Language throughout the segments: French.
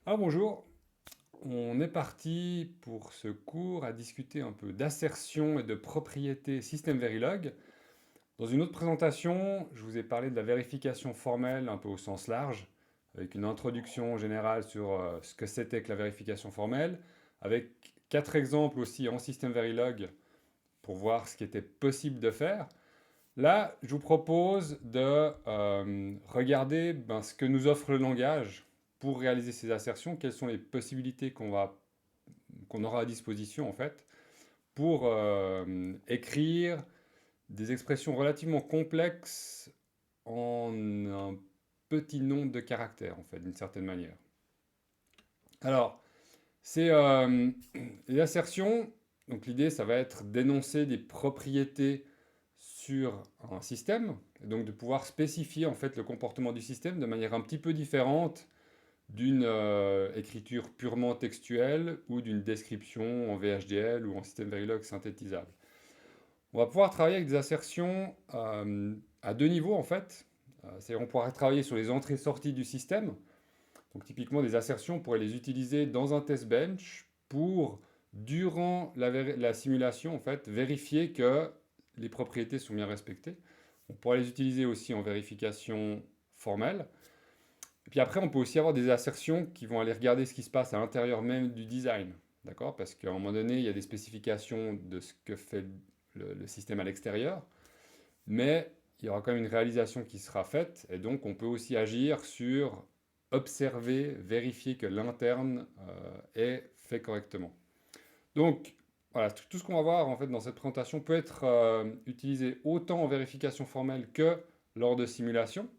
Ah bonjour, on est parti pour ce cours à discuter un peu d'assertion et de propriété système Verilog. Dans une autre présentation, je vous ai parlé de la vérification formelle un peu au sens large, avec une introduction générale sur ce que c'était que la vérification formelle, avec 4 exemples aussi en système Verilog pour voir ce qui était possible de faire. Là, je vous propose de regarder ce que nous offre le langage pour réaliser ces assertions, quelles sont les possibilités qu'on aura à disposition en fait pour écrire des expressions relativement complexes en un petit nombre de caractères en fait, d'une certaine manière. Alors, c'est les assertions. Donc l'idée, ça va être d'énoncer des propriétés sur un système, et donc de pouvoir spécifier en fait le comportement du système de manière un petit peu différente d'une écriture purement textuelle ou d'une description en VHDL ou en système Verilog synthétisable. On va pouvoir travailler avec des assertions à 2 niveaux en fait. C'est-à-dire on pourra travailler sur les entrées-sorties du système. Donc typiquement des assertions, on pourrait les utiliser dans un test bench pour, durant la simulation, en fait, vérifier que les propriétés sont bien respectées. On pourrait les utiliser aussi en vérification formelle. Et puis après, on peut aussi avoir des assertions qui vont aller regarder ce qui se passe à l'intérieur même du design. D'accord? Parce qu'à un moment donné, il y a des spécifications de ce que fait le système à l'extérieur, mais il y aura quand même une réalisation qui sera faite, et donc on peut aussi agir sur observer, vérifier que l'interne est fait correctement. Donc, voilà, tout ce qu'on va voir en fait dans cette présentation peut être utilisé autant en vérification formelle que lors de simulation.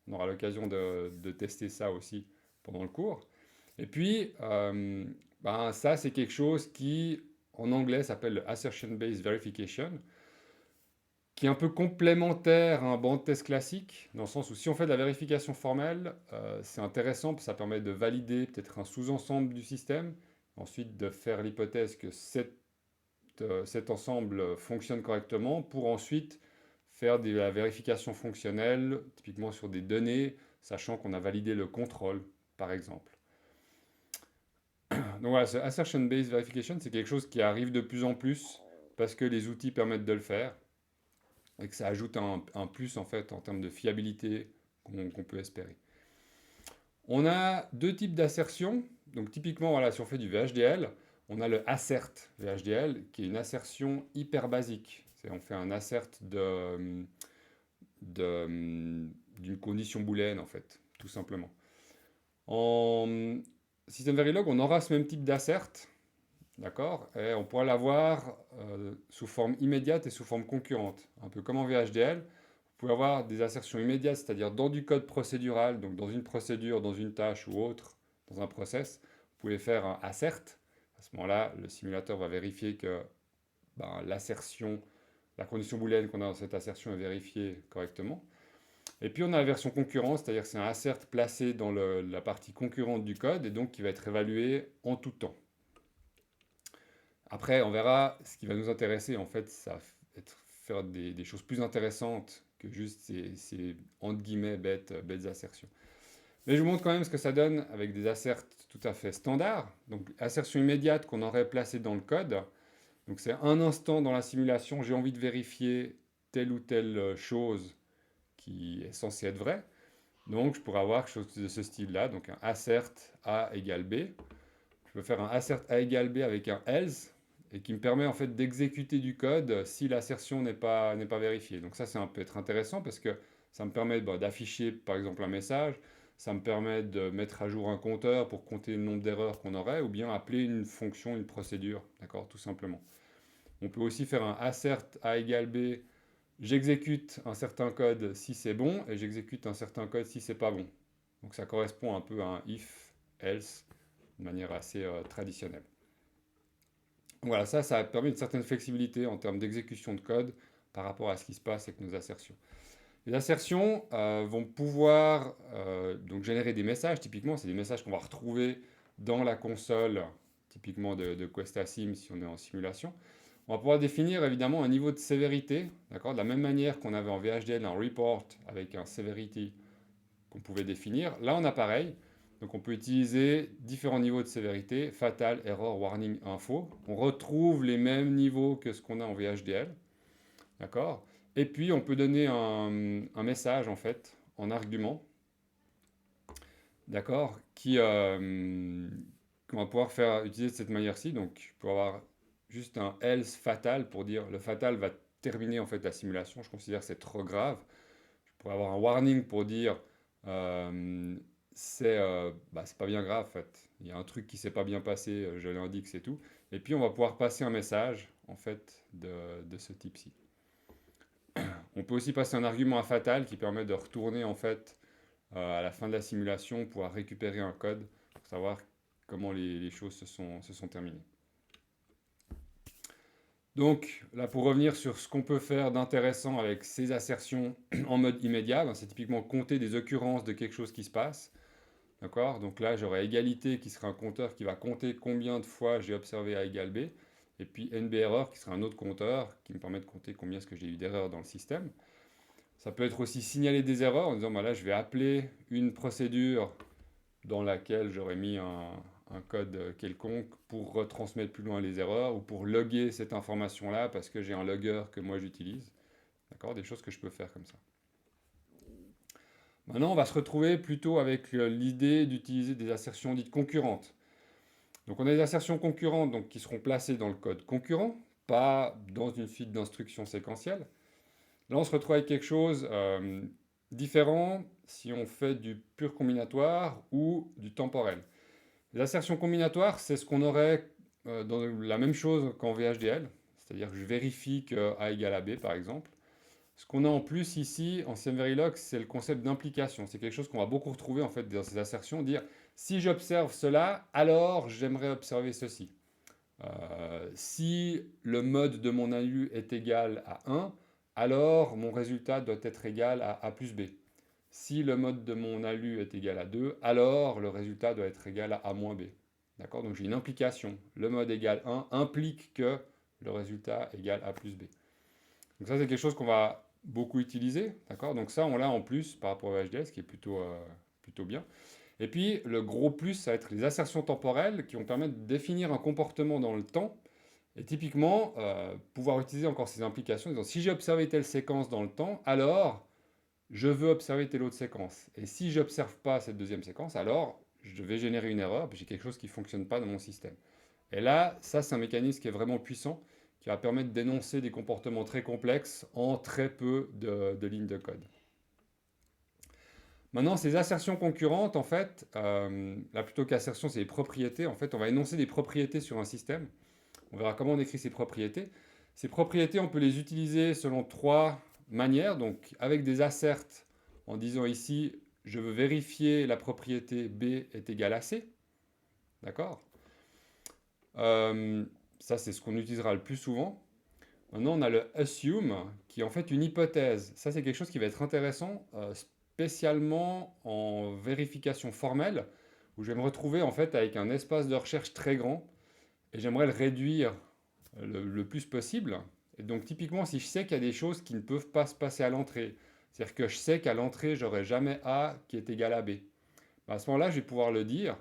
On aura l'occasion de tester ça aussi pendant le cours. Et puis, ça, c'est quelque chose qui, en anglais, s'appelle le Assertion-Based Verification, qui est un peu complémentaire à un banc de test classique, dans le sens où si on fait de la vérification formelle, c'est intéressant, parce que ça permet de valider peut-être un sous-ensemble du système, ensuite de faire l'hypothèse que cet ensemble fonctionne correctement, pour ensuite faire de la vérification fonctionnelle, typiquement sur des données, sachant qu'on a validé le contrôle, par exemple. Donc voilà, ce assertion-based verification, c'est quelque chose qui arrive de plus en plus, parce que les outils permettent de le faire et que ça ajoute un plus en fait en termes de fiabilité qu'on peut espérer. On a 2 types d'assertions. Donc typiquement, voilà, si on fait du VHDL, on a le assert VHDL qui est une assertion hyper basique. On fait un assert d'une condition booléenne en fait, tout simplement. En système Verilog, on aura ce même type d'assert, d'accord? Et on pourra l'avoir sous forme immédiate et sous forme concurrente. Un peu comme en VHDL, vous pouvez avoir des assertions immédiates, c'est-à-dire dans du code procédural, donc dans une procédure, dans une tâche ou autre, dans un process. Vous pouvez faire un assert. À ce moment-là, le simulateur va vérifier que l'assertion, la condition booléenne qu'on a dans cette assertion est vérifiée correctement. Et puis on a la version concurrente, c'est-à-dire que c'est un assert placé dans la partie concurrente du code et donc qui va être évalué en tout temps. Après, on verra, ce qui va nous intéresser, en fait, ça va être faire des choses plus intéressantes que juste ces entre guillemets, bêtes assertions. Mais je vous montre quand même ce que ça donne avec des asserts tout à fait standards. Donc, assertion immédiate qu'on aurait placée dans le code. Donc, c'est un instant dans la simulation, j'ai envie de vérifier telle ou telle chose qui est censée être vraie. Donc, je pourrais avoir quelque chose de ce style-là. Donc, un assert A égale B. Je peux faire un assert A égale B avec un else et qui me permet en fait d'exécuter du code si l'assertion n'est pas vérifiée. Donc ça peut être intéressant parce que ça me permet d'afficher par exemple un message, ça me permet de mettre à jour un compteur pour compter le nombre d'erreurs qu'on aurait, ou bien appeler une fonction, une procédure, d'accord, tout simplement. On peut aussi faire un assert A égale B, j'exécute un certain code si c'est bon, et j'exécute un certain code si c'est pas bon. Donc ça correspond un peu à un if, else, de manière assez traditionnelle. Voilà, ça permet une certaine flexibilité en termes d'exécution de code par rapport à ce qui se passe avec nos assertions. Les assertions vont pouvoir donc générer des messages, typiquement, c'est des messages qu'on va retrouver dans la console, typiquement de QuestaSim si on est en simulation. On va pouvoir définir évidemment un niveau de sévérité, d'accord, de la même manière qu'on avait en VHDL un report avec un severity qu'on pouvait définir. Là, on a pareil. Donc on peut utiliser différents niveaux de sévérité, fatal, error, warning, info. On retrouve les mêmes niveaux que ce qu'on a en VHDL. D'accord? Et puis on peut donner un message en fait, en argument, d'accord, qu'on va pouvoir faire utiliser de cette manière-ci. Donc pour avoir juste un else fatal pour dire le fatal va terminer en fait la simulation. Je considère que c'est trop grave. Je pourrais avoir un warning pour dire euh, c'est pas bien grave en fait. Il y a un truc qui s'est pas bien passé, je l'indique, c'est tout. Et puis on va pouvoir passer un message en fait de ce type-ci. On peut aussi passer un argument à fatal qui permet de retourner en fait à la fin de la simulation pour récupérer un code pour savoir comment les choses se sont terminées. Donc là, pour revenir sur ce qu'on peut faire d'intéressant avec ces assertions en mode immédiat, ben, c'est typiquement compter des occurrences de quelque chose qui se passe. D'accord? Donc là, j'aurai égalité qui sera un compteur qui va compter combien de fois j'ai observé A égale B. Et puis NB erreur qui sera un autre compteur qui me permet de compter combien est-ce que j'ai eu d'erreurs dans le système. Ça peut être aussi signaler des erreurs en disant bah là, je vais appeler une procédure dans laquelle j'aurais mis un code quelconque pour retransmettre plus loin les erreurs ou pour loguer cette information-là parce que j'ai un logger que moi j'utilise. D'accord? Des choses que je peux faire comme ça. Maintenant, on va se retrouver plutôt avec l'idée d'utiliser des assertions dites concurrentes. Donc on a des assertions concurrentes donc, qui seront placées dans le code concurrent, pas dans une suite d'instructions séquentielles. Là, on se retrouve avec quelque chose différent si on fait du pur combinatoire ou du temporel. Les assertions combinatoires, c'est ce qu'on aurait dans la même chose qu'en VHDL, c'est-à-dire que je vérifie que A égale à B, par exemple. Ce qu'on a en plus ici, en CMVerilog, c'est le concept d'implication. C'est quelque chose qu'on va beaucoup retrouver en fait dans ces assertions, dire si j'observe cela, alors j'aimerais observer ceci. Si le mode de mon ALU est égal à 1, alors mon résultat doit être égal à A plus B. Si le mode de mon ALU est égal à 2, alors le résultat doit être égal à A moins B. D'accord? Donc j'ai une implication. Le mode égal 1 implique que le résultat égale A plus B. Donc ça, c'est quelque chose qu'on va beaucoup utiliser. D'accord? Donc ça, on l'a en plus par rapport au HDL, ce qui est plutôt bien. Et puis, le gros plus, ça va être les assertions temporelles qui vont permettre de définir un comportement dans le temps. Et typiquement, pouvoir utiliser encore ces implications. Disant, si j'ai observé telle séquence dans le temps, alors je veux observer telle autre séquence. Et si je n'observe pas cette deuxième séquence, alors je vais générer une erreur, puis j'ai quelque chose qui ne fonctionne pas dans mon système. Et là, ça, c'est un mécanisme qui est vraiment puissant, qui va permettre d'énoncer des comportements très complexes en très peu de lignes de code. Maintenant, ces assertions concurrentes, en fait, là plutôt qu'assertion, c'est des propriétés. En fait, on va énoncer des propriétés sur un système. On verra comment on écrit ces propriétés. Ces propriétés, on peut les utiliser selon trois manières. Donc, avec des asserts, en disant ici, je veux vérifier la propriété B est égale à C. D'accord? Ça, c'est ce qu'on utilisera le plus souvent. Maintenant, on a le assume, qui est en fait une hypothèse. Ça, c'est quelque chose qui va être intéressant, spécialement en vérification formelle, où je vais me retrouver en fait avec un espace de recherche très grand, et j'aimerais le réduire le plus possible. Et donc, typiquement, si je sais qu'il y a des choses qui ne peuvent pas se passer à l'entrée, c'est-à-dire que je sais qu'à l'entrée, j'aurai jamais A qui est égal à B, à ce moment-là, je vais pouvoir le dire,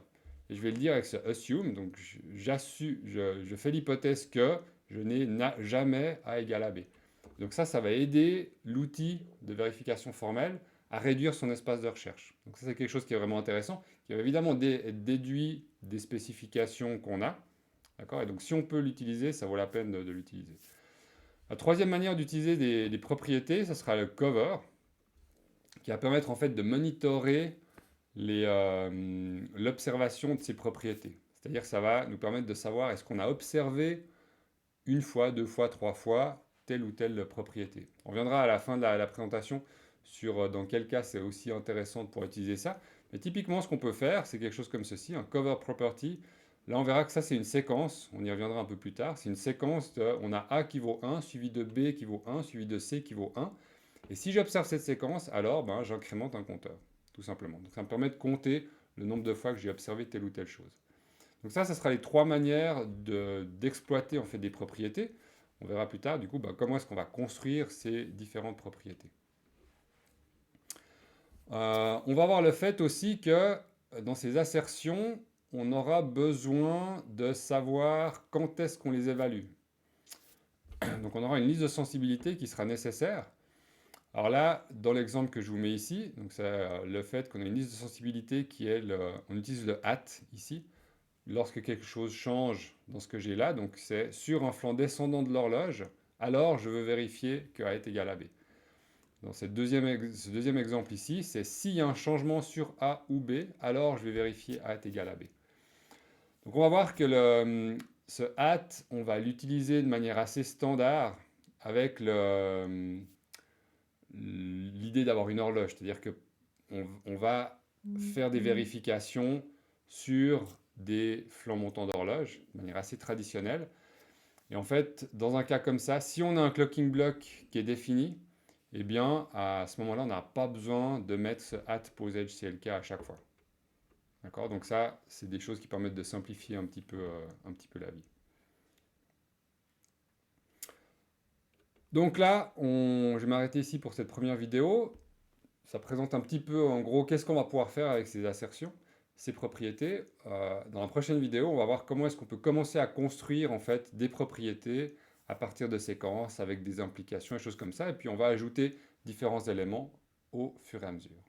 et je vais le dire avec ce assume, donc je fais l'hypothèse que je n'ai jamais A égale à B. Donc ça va aider l'outil de vérification formelle à réduire son espace de recherche. Donc ça, c'est quelque chose qui est vraiment intéressant, qui va évidemment être déduit des spécifications qu'on a. D'accord? Et donc si on peut l'utiliser, ça vaut la peine de l'utiliser. La troisième manière d'utiliser des propriétés, ce sera le cover, qui va permettre en fait de monitorer l'observation de ces propriétés. C'est-à-dire que ça va nous permettre de savoir est-ce qu'on a observé une fois, deux fois, trois fois telle ou telle propriété. On reviendra à la fin de la présentation sur dans quel cas c'est aussi intéressant pour utiliser ça. Mais typiquement, ce qu'on peut faire, c'est quelque chose comme ceci, un cover property. Là, on verra que ça, c'est une séquence. On y reviendra un peu plus tard. C'est une séquence on a A qui vaut 1, suivi de B qui vaut 1, suivi de C qui vaut 1. Et si j'observe cette séquence, alors j'incrémente un compteur, tout simplement. Donc ça me permet de compter le nombre de fois que j'ai observé telle ou telle chose. Donc ça sera les trois manières d'exploiter en fait des propriétés. On verra plus tard, du coup, comment est-ce qu'on va construire ces différentes propriétés. On va voir le fait aussi que dans ces assertions, on aura besoin de savoir quand est-ce qu'on les évalue. Donc on aura une liste de sensibilité qui sera nécessaire. Alors là, dans l'exemple que je vous mets ici, donc c'est le fait qu'on a une liste de sensibilité qui est on utilise le at ici, lorsque quelque chose change dans ce que j'ai là, donc c'est sur un flanc descendant de l'horloge, alors je veux vérifier que A est égal à B. Dans ce deuxième exemple ici, c'est s'il y a un changement sur A ou B, alors je vais vérifier A est égal à B. Donc on va voir que ce at, on va l'utiliser de manière assez standard avec l'idée d'avoir une horloge. C'est-à-dire qu'on va faire des vérifications sur des flancs montants d'horloge de manière assez traditionnelle. Et en fait, dans un cas comme ça, si on a un clocking block qui est défini, eh bien, à ce moment-là, on n'a pas besoin de mettre ce at posEdge CLK à chaque fois. D'accord? Donc ça, c'est des choses qui permettent de simplifier un petit peu la vie. Donc là, je vais m'arrêter ici pour cette première vidéo. Ça présente un petit peu, en gros, qu'est-ce qu'on va pouvoir faire avec ces assertions, ces propriétés. Dans la prochaine vidéo, on va voir comment est-ce qu'on peut commencer à construire en fait des propriétés à partir de séquences avec des implications et choses comme ça. Et puis on va ajouter différents éléments au fur et à mesure.